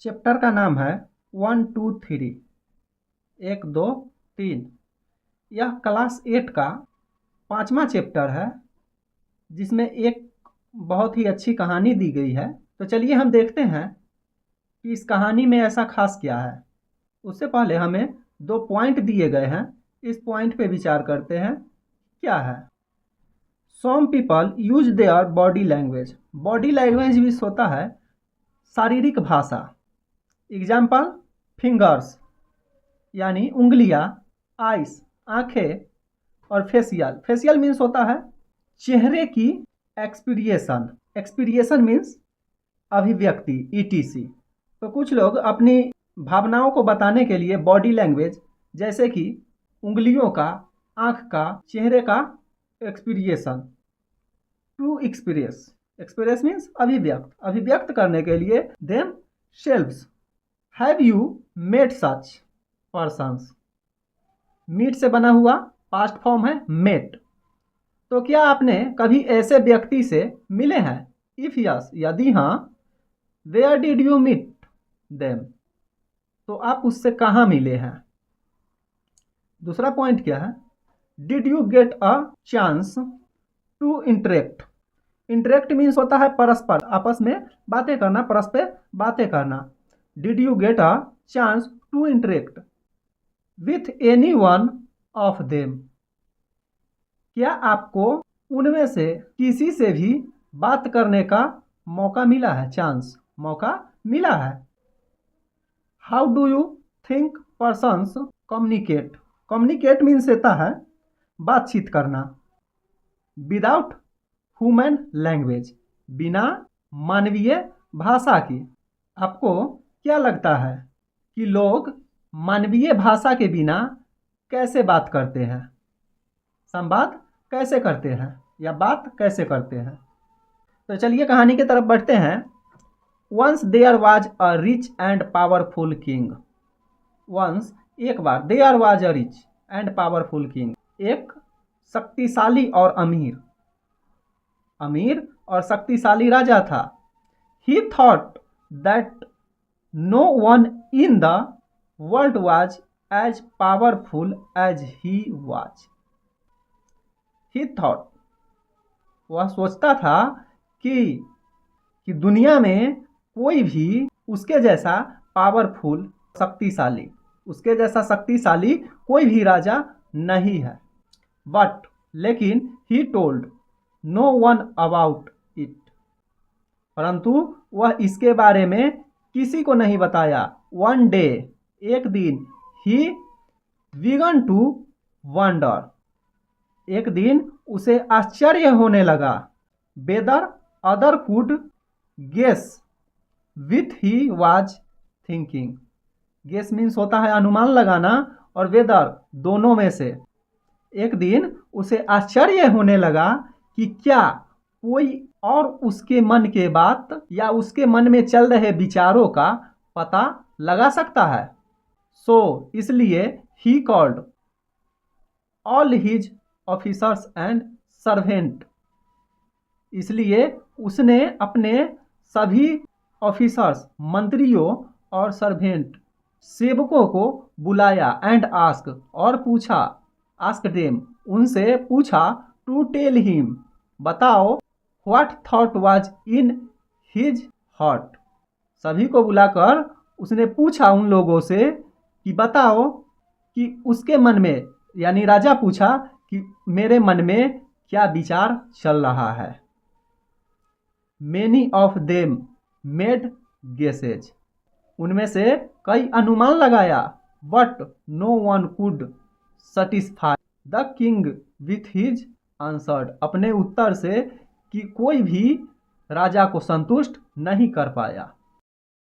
Chapter का नाम है 1 2 3 1 2 3। यह क्लास 8 का 5वां चैप्टर है जिसमें एक बहुत ही अच्छी कहानी दी गई है। तो चलिए हम देखते हैं कि इस कहानी में ऐसा खास क्या है। उससे पहले हमें 2 पॉइंट दिए गए हैं, इस पॉइंट पे विचार करते हैं क्या है। Some people use their body language. Body language भी होता है शारीरिक भाषा। एग्जाम्पल फिंगर्स यानी उंगलियां, आइस आंखें, और फेशियल। फेशियल मीन्स होता है चेहरे की एक्सप्रेशन। एक्सप्रेशन मीन्स अभिव्यक्ति ईटीसी। तो कुछ लोग अपनी भावनाओं को बताने के लिए बॉडी लैंग्वेज जैसे कि उंगलियों का, आंख का, चेहरे का expression, to express. Express means अभिव्यक्त करने के लिए themselves. Have you met such persons. Meet से बना हुआ पास्ट फॉर्म है मेट। तो क्या आपने कभी ऐसे व्यक्ति से मिले हैं? इफ यस, यदि हाँ, where did you meet them. तो आप उससे कहाँ मिले हैं? दूसरा पॉइंट क्या है? Did you get a chance to interact. Interact means होता है परस्पर, आपस में बातें करना, परस्पर बातें करना। Did you get a chance to interact with any one of them. क्या आपको उनमें से किसी से भी बात करने का मौका मिला है? चांस, मौका मिला है। How do you think persons communicate. Communicate means होता है बातचीत करना। विदाउट ह्यूमन लैंग्वेज, बिना मानवीय भाषा की। आपको क्या लगता है कि लोग मानवीय भाषा के बिना कैसे बात करते हैं? संवाद कैसे करते हैं या बात कैसे करते हैं? तो चलिए कहानी की तरफ बढ़ते हैं। Once there was a rich and powerful king. Once एक बार, there was a rich and powerful king, एक शक्तिशाली और अमीर और शक्तिशाली राजा था। He thought that no one in the world was as powerful as he was. He thought, वह सोचता था कि दुनिया में कोई भी उसके जैसा पावरफुल, शक्तिशाली, उसके जैसा शक्तिशाली कोई भी राजा नहीं है। बट लेकिन he told no one about it. परंतु वह इसके बारे में किसी को नहीं बताया। वन डे, एक दिन, ही बिगन टू वंडर, एक दिन उसे आश्चर्य होने लगा। Whether other could guess with he was thinking. Guess means होता है अनुमान लगाना, और वेदर दोनों में से। एक दिन उसे आश्चर्य होने लगा कि क्या कोई और उसके मन के बात या उसके मन में चल रहे विचारों का पता लगा सकता है। सो इसलिए he called all his officers and servant. इसलिए उसने अपने सभी ऑफिसर्स, मंत्रियों और सर्वेंट, सेवकों को बुलाया। एंड आस्क, और पूछा, आस्क देम, उनसे पूछा, टू टेल हिम, बताओ, what thought was in his heart. सभी को बुलाकर उसने पूछा उन लोगों से कि बताओ कि उसके मन में, यानी राजा पूछा कि मेरे मन में क्या विचार चल रहा है। Many of them made guesses, उनमें से कई अनुमान लगाया। But no one could satisfy the king with his answered, अपने उत्तर से कि कोई भी राजा को संतुष्ट नहीं कर पाया।